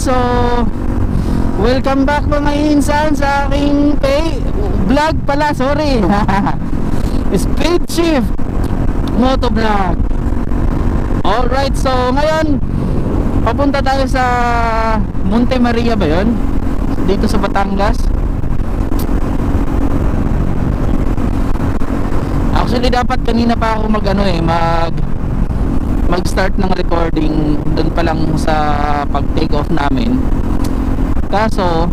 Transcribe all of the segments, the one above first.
so welcome back mga insan sa aking vlog pala, sorry. Speed Shift Motovlog. Alright, so ngayon papunta tayo sa Monte Maria ba yun? Dito sa Batangas. Actually dapat kanina pa ako mag-start ng recording doon pa lang sa pag-take off namin. Kaso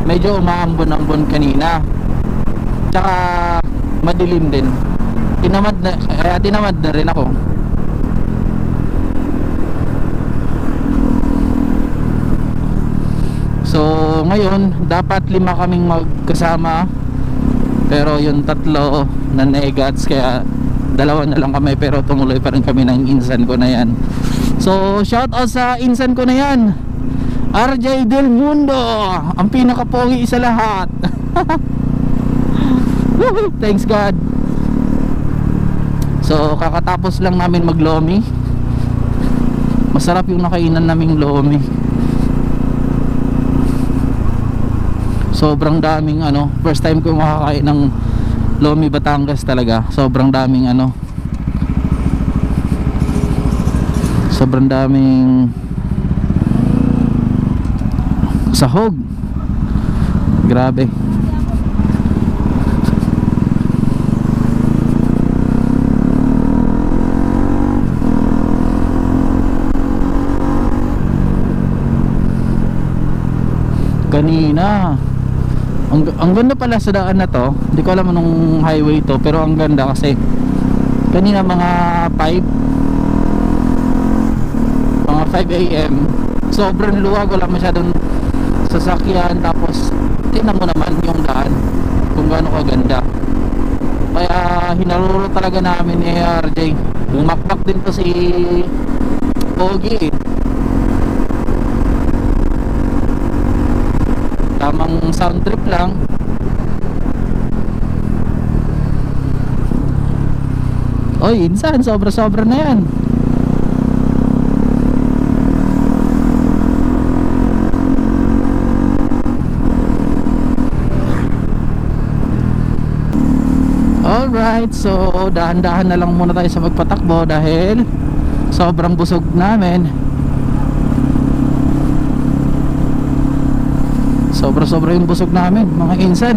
medyo umaambon-ambon kanina. Tsaka madilim din. Tinamad na rin ako. So ngayon dapat 5 kaming magkasama, pero yung 3 na negats, kaya 2 na lang kami, pero tumuloy pa rin kami ng insan ko na yan. So shout out sa insan ko na yan, RJ Del Mundo, ang pinakapogi sa lahat. Thanks God. So kakatapos lang namin maglomi. Masarap yung nakainan naming lomi. Sobrang daming first time ko makakain ng Lomi Batangas talaga. Sobrang daming sobrang daming sahog. Grabe. Kanina ang ganda pala sa daan na to. Hindi ko alam anong highway to, pero ang ganda kasi kanina mga 5 AM sobrang luwag, wala masyadong sasakyan. Tapos tingnan mo naman yung daan kung gaano kaganda. Kaya hinaruro talaga namin ni RJ. Bumakbak din to si Pogi. Tamang sound trip lang. Oy, insan, sobra-sobra na yan. Alright, so dahan-dahan na lang muna tayo sa magpatakbo dahil sobrang busog namin. Sobra-sobra yung busog namin mga insan.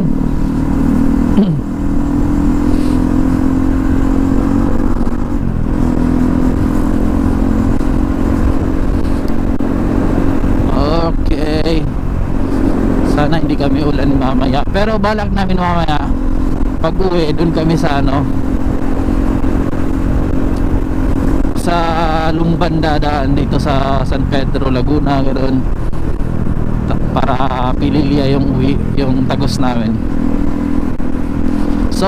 Okay, sana hindi kami ulan mamaya, pero balak namin mamaya pag uwi dun kami sa sa Lumban dadaan dito sa San Pedro, Laguna, ganoon, para Pililya yung tagos namin. So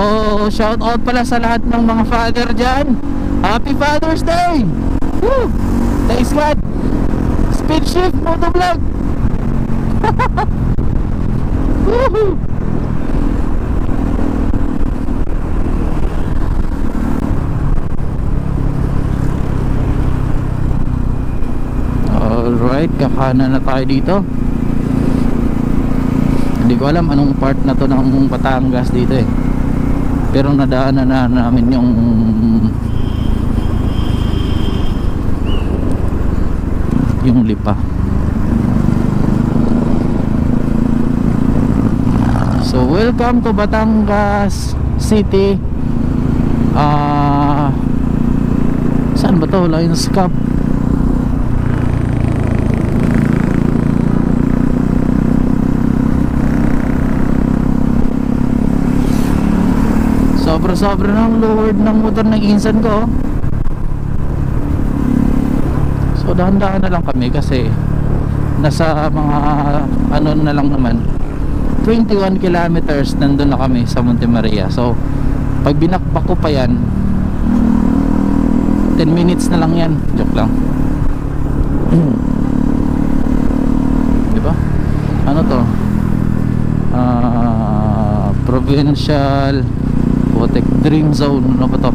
shout out pala sa lahat ng mga father dyan. Happy Father's Day. Woo! Thanks God. Speed Shift Motovlog. Woohoo! Alright, kakanan na tayo dito. Hindi ko alam anong part na to ng Batangas dito pero nadaanan na namin yung Lipa. So welcome to Batangas City. Saan ba to? Lions Cup. Sobra-sobra ng lowered ng motor ng insan ko. So dahan-dahan na lang kami kasi nasa mga na lang naman, 21 kilometers nandun na kami sa Monte Maria. So pag binakbak ko pa yan, 10 minutes na lang yan. Joke lang. Diba? Ano to? Provincial Botek Dream Zone. Ano ba to?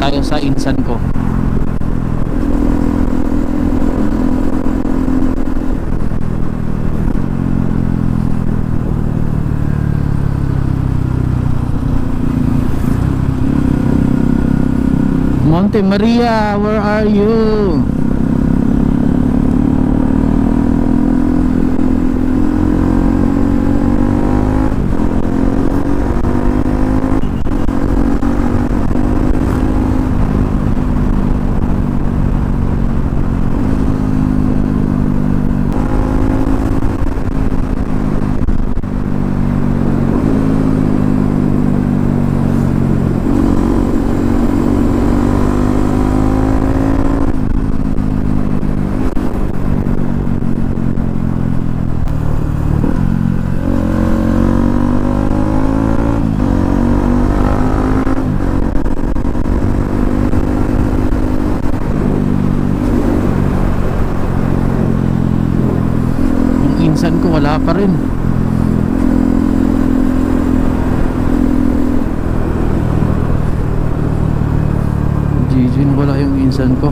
tayo sa insan ko. Monte Maria, where are you? Insan ko wala pa rin. Jijin, wala yung insan ko.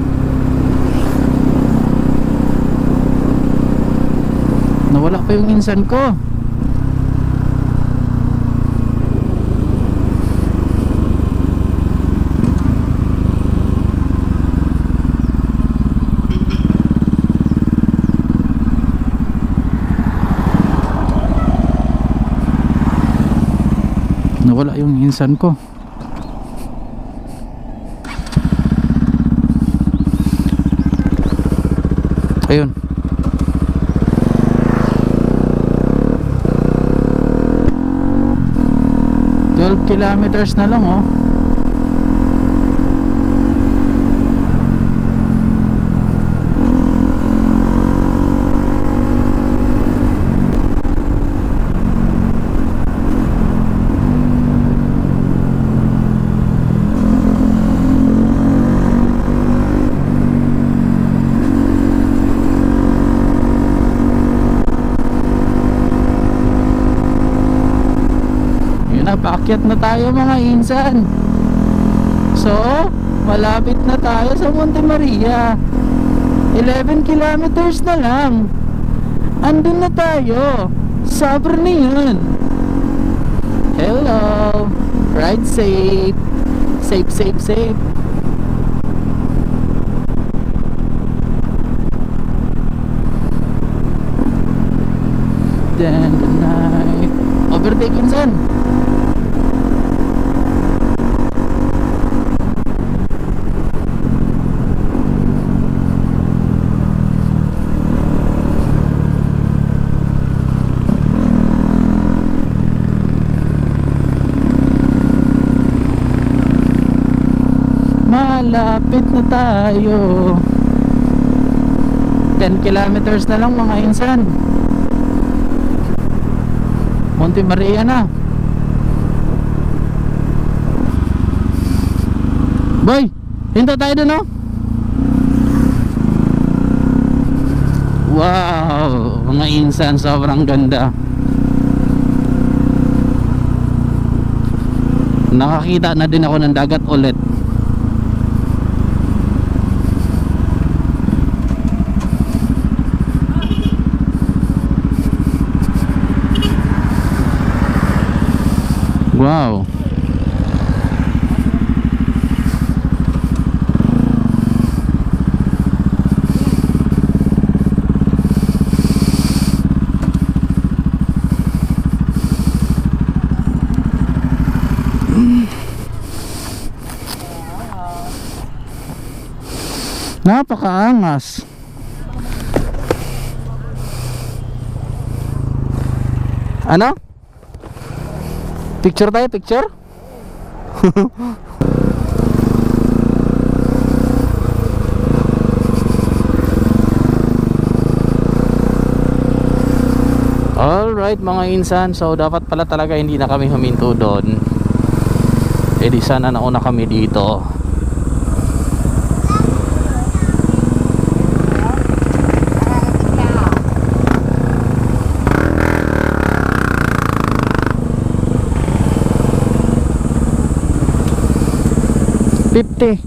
Nawala pa yung insan ko. Nawala yung insan ko. Ayun. Kilometers na lang, oh. Paakyat na tayo mga insan. So, malapit na tayo sa Monte Maria. 11 kilometers na lang. Andun na tayo. Sabre na yun. Hello. Ride safe. Safe, safe, safe. Then the night. Overtake insan. Malapit na tayo. 10 kilometers na lang mga insan. Monte Maria na. Boy, hinto tayo dun, oh. Wow, mga insan, sobrang ganda. Nakakita na din ako ng dagat ulit. Wow. Napakaangas. Ano? Picture tayo, picture? Alright mga insan, so dapat pala talaga hindi na kami huminto doon. Eh di sana nauna kami dito. 50.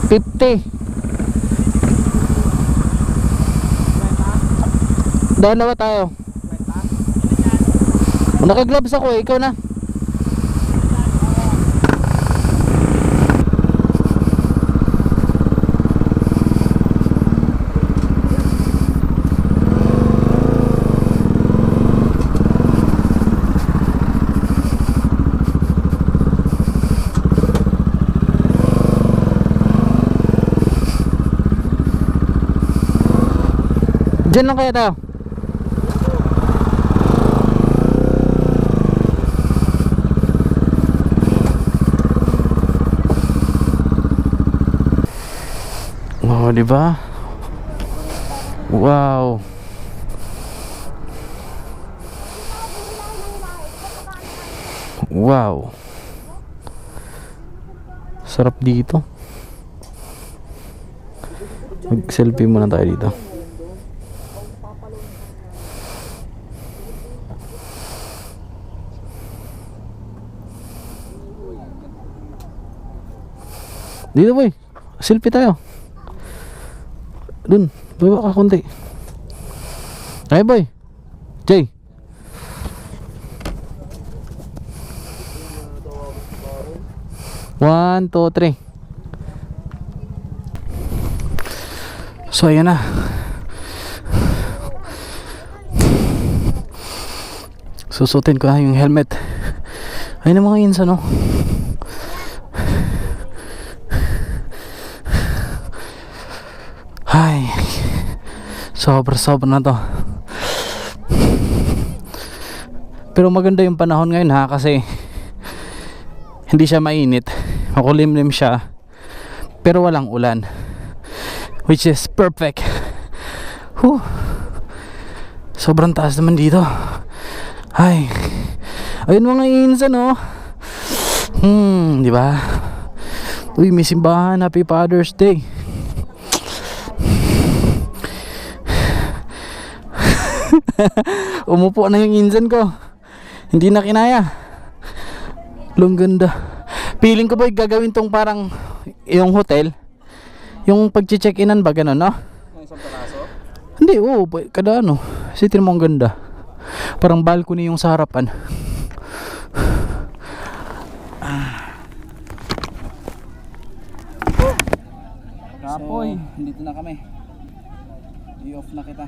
50. Dalawa tayo. Naka-gloves ako eh, ikaw na. Diyan lang kaya tayo. Wow, di ba? Wow. Wow. Sarap dito. Mag-selfie muna tayo dito. Dito boy, selfie tayo. Dun, baba ka konti. Ay boy, Jay. One, two, three. So ayan na. Susutin ko na yung helmet. Ayun na mga insa no. Ay, sobra na to. Pero maganda yung panahon ngayon ha, kasi hindi siya mainit, makulimlim siya, pero walang ulan, which is perfect. Whew. Sobrang taas naman dito. Ay, ayun mga insan no. Di ba? Uy, may simbahan. Happy Father's Day. Umupo na yung insan ko. Hindi na kinaya. Long ganda. Feeling ko ba gagawin tong parang yung hotel, yung pag-check-inan ba gano'n no? Isang peraso? Hindi, oo, kada ano. Sitin mo ang ganda. Parang balcony yung sa harapan. Kapoy, dito na kami. I-off na kita.